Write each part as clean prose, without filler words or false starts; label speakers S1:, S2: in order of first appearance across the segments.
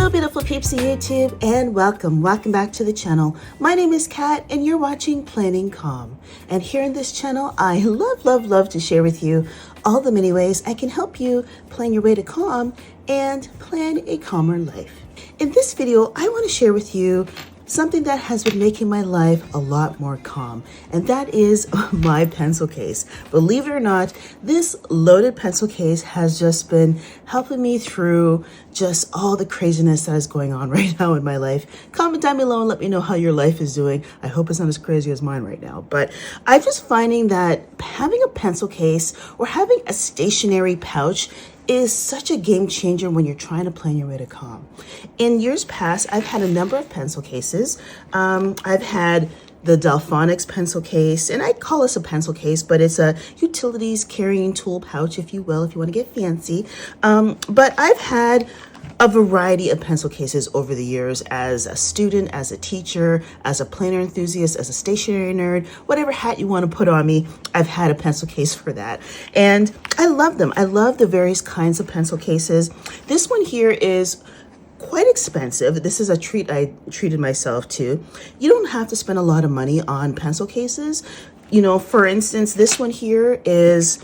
S1: Hello beautiful peeps of YouTube, and welcome back to the channel. My name is Kat and you're watching Planning Calm. And here in this channel I love to share with you all the many ways I can help you plan your way to calm and plan a calmer life. In this video I want to share with you something that has been making my life a lot more calm, and that is my pencil case. Believe it or not, this loaded pencil case has just been helping me through just all the craziness that is going on right now in my life. Comment down below and let me know how your life is doing. I hope it's not as crazy as mine right now, but I'm just finding that having a pencil case or having a stationery pouch is such a game changer when you're trying to plan your way to calm. In years past, I've had a number of pencil cases. I've had the Delphonics pencil case, and I call this a pencil case, but it's a utilities carrying tool pouch, if you will, if you want to get fancy. But I've had a variety of pencil cases over the years as a student, as a teacher, as a planner enthusiast, as a stationery nerd, whatever hat you want to put on me, I've had a pencil case for that. And I love them. I love the various kinds of pencil cases. This one here is quite expensive. This is a treat I treated myself to. You don't have to spend a lot of money on pencil cases. You know, for instance, this one here is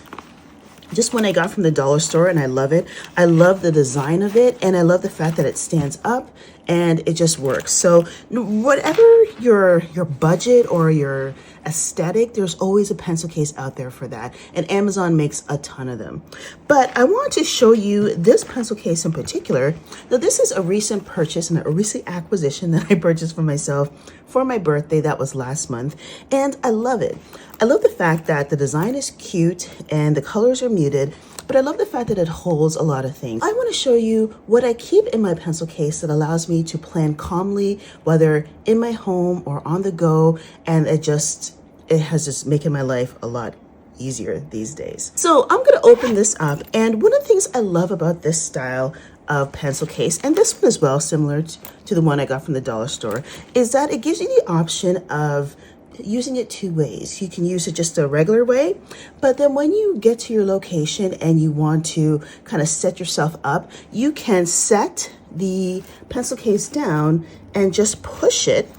S1: just one I got from the dollar store, and I love it. I love the design of it, and I love the fact that it stands up and it just works. So whatever your budget or your aesthetic, there's always a pencil case out there for that, and Amazon makes a ton of them. But I want to show you this pencil case in particular. Now, this is a recent purchase and a recent acquisition that I purchased for myself for my birthday. That was last month, and I love it. I love the fact that the design is cute and the colors are muted, but I love the fact that it holds a lot of things. I want to show you what I keep in my pencil case that allows me to plan calmly, whether in my home or on the go, and it has just making my life a lot easier these days. So I'm going to open this up, and one of the things I love about this style of pencil case, and this one as well, similar to the one I got from the dollar store, is that it gives you the option of using it two ways. You can use it just a regular way, but then when you get to your location and you want to kind of set yourself up, you can set the pencil case down and just push it.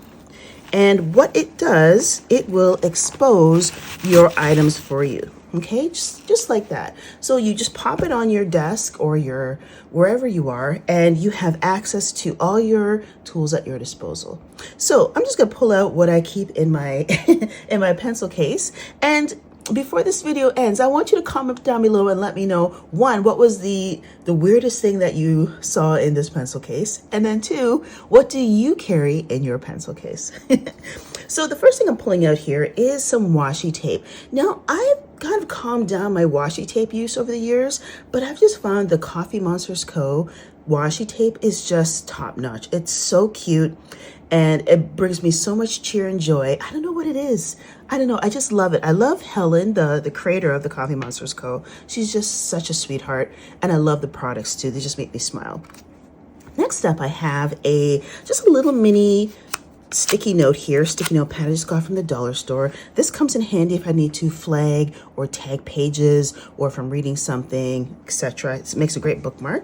S1: And what it does, it will expose your items for you. Okay, just like that. So you just pop it on your desk or wherever you are, and you have access to all your tools at your disposal. So I'm just gonna pull out what I keep in my in my pencil case. And before this video ends, I want you to comment down below and let me know, one, what was the weirdest thing that you saw in this pencil case? And then two, what do you carry in your pencil case? So the first thing I'm pulling out here is some washi tape. Now, I've kind of calmed down my washi tape use over the years, but I've just found the Coffee Monsters Co. washi tape is just top notch. It's so cute, and it brings me so much cheer and joy. I don't know what it is. I don't know. I just love it. I love Helen, the creator of the Coffee Monsters Co. She's just such a sweetheart, and I love the products too. They just make me smile. Next up, I have just a little mini sticky note here, sticky note pad I just got from the dollar store. This comes in handy if I need to flag or tag pages, or if I'm reading something, etc. It makes a great bookmark.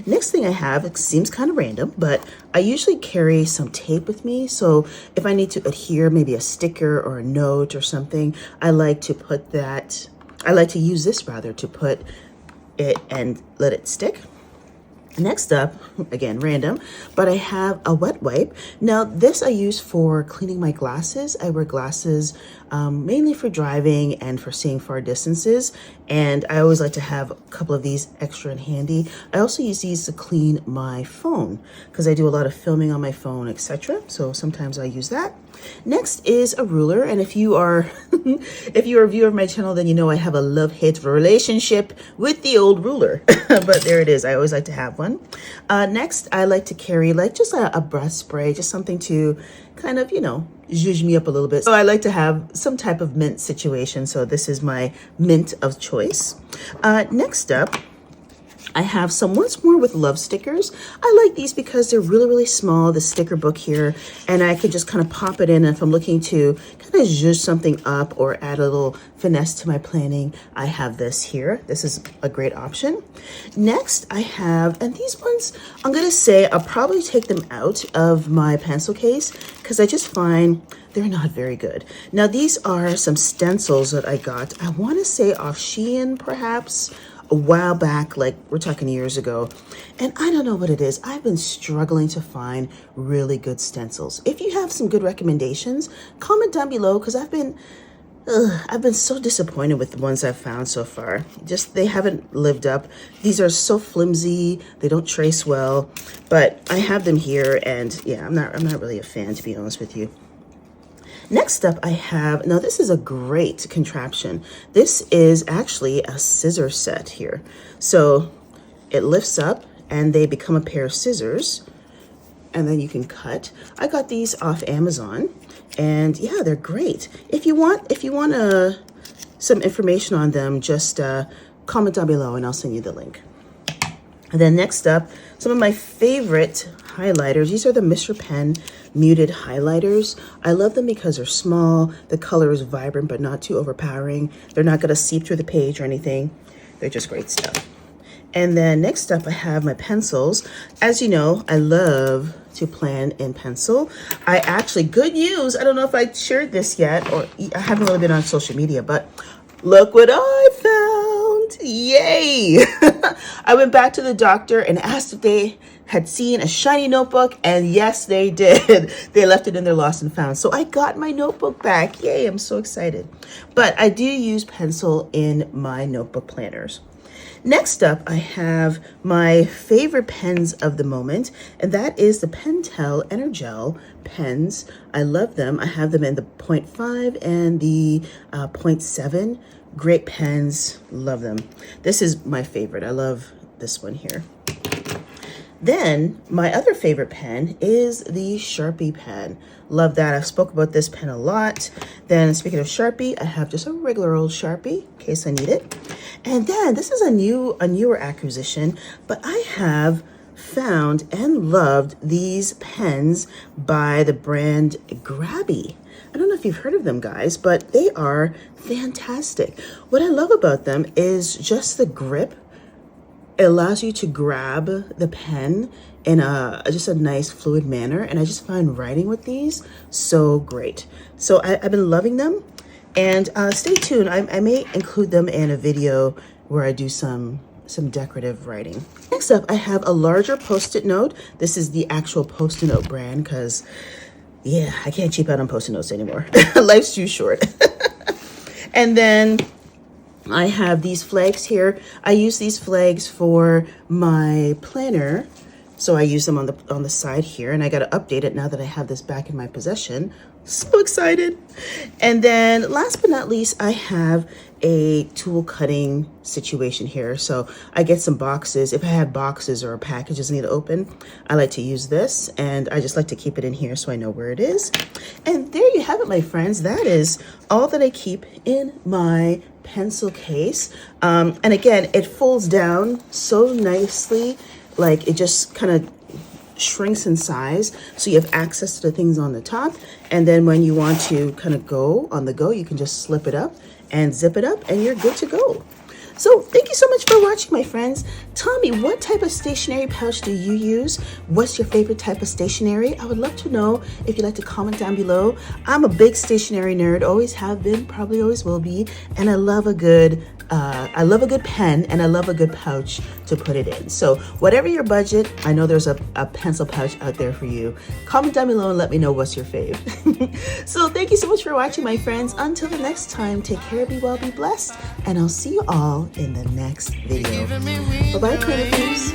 S1: Next thing I have, it seems kind of random, but I usually carry some tape with me. So if I need to adhere maybe a sticker or a note or something, I like to use this rather to put it and let it stick. Next up, again, random, but I have a wet wipe. Now, this I use for cleaning my glasses. I wear glasses mainly for driving and for seeing far distances, and I always like to have a couple of these extra in handy. I also use these to clean my phone because I do a lot of filming on my phone, etc. So sometimes I use that. Next is a ruler, and if you are if you're a viewer of my channel, then you know I have a love-hate relationship with the old ruler. But there it is. I always like to have one. Next, I like to carry just a breath spray, just something to kind of, zhuzh me up a little bit. So I like to have some type of mint situation. So this is my mint of choice. Next up, I have some Once More with Love stickers. I like these because they're really small, the sticker book here, and I can just kind of pop it in if I'm looking to kind kind of zhuzh something up or add a little finesse to my planning, I have this here. This is a great option. Next, I have, and these ones, I'm going to say I'll probably take them out of my pencil case because I just find they're not very good. Now, these are some stencils that I got, I want to say off Shein, perhaps, a while back, like we're talking years ago. And I don't know what it is. I've been struggling to find really good stencils. If you have some good recommendations, comment down below because I've been so disappointed with the ones I've found so far. Just, they haven't lived up. These are so flimsy. They don't trace well, but I have them here and yeah, I'm not really a fan, to be honest with you. Next up, I have, now this is a great contraption. This is actually a scissor set here. So it lifts up and they become a pair of scissors and then you can cut. I got these off Amazon and yeah, they're great. If you want some information on them, just comment down below and I'll send you the link. And then next up, some of my favorite highlighters. These are the Mr. Pen muted highlighters. I love them because they're small, the color is vibrant but not too overpowering. They're not gonna seep through the page or anything. They're just great stuff. And then next up, I have my pencils. As you know, I love to plan in pencil. I actually, good news, I don't know if I shared this yet, or I haven't really been on social media, but look what I found. Yay! I went back to the doctor and asked if they had seen a shiny notebook, and yes, they did. They left it in their lost and found. So I got my notebook back. Yay, I'm so excited. But I do use pencil in my notebook planners. Next up, I have my favorite pens of the moment, and that is the Pentel Energel pens. I love them. I have them in the 0.5 and the 0.7. Great pens, love them. This is my favorite. I love this one here. Then my other favorite pen is the Sharpie pen. Love that. I've spoke about this pen a lot. Then speaking of Sharpie, I have just a regular old Sharpie in case I need it. And then this is a newer acquisition, but I have found and loved these pens by the brand Grabby. I don't know if you've heard of them, guys, but they are fantastic. What I love about them is just the grip. It allows you to grab the pen in just a nice fluid manner, and I just find writing with these so great. So I've been loving them, and stay tuned. I may include them in a video where I do some decorative writing. Next up, I have a larger Post-it note. This is the actual Post-it note brand because, yeah, I can't cheap out on Post-it notes anymore. Life's too short. And then I have these flags here. I use these flags for my planner. So I use them on the side here, and I got to update it now that I have this back in my possession. So excited. And then last but not least, I have a tool cutting situation here. So I get some boxes. If I have boxes or packages I need to open, I like to use this, and I just like to keep it in here so I know where it is. And there you have it, my friends. That is all that I keep in my pencil case. And again, it folds down so nicely. Like it just kind of shrinks in size, so you have access to the things on the top, and then when you want to kind of go on the go, you can just slip it up and zip it up and you're good to go. So thank you so much for watching, my friends. Tell me, what type of stationery pouch do you use? What's your favorite type of stationery? I would love to know. If you'd like to comment down below. I'm a big stationery nerd, always have been, probably always will be, and I love a good pen, and I love a good pouch to put it in. So whatever your budget, I know there's a pencil pouch out there for you. Comment down below and let me know what's your fave. So thank you so much for watching, my friends. Until the next time, take care, be well, be blessed, and I'll see you all in the next video. Bye-bye, Planner Peeps.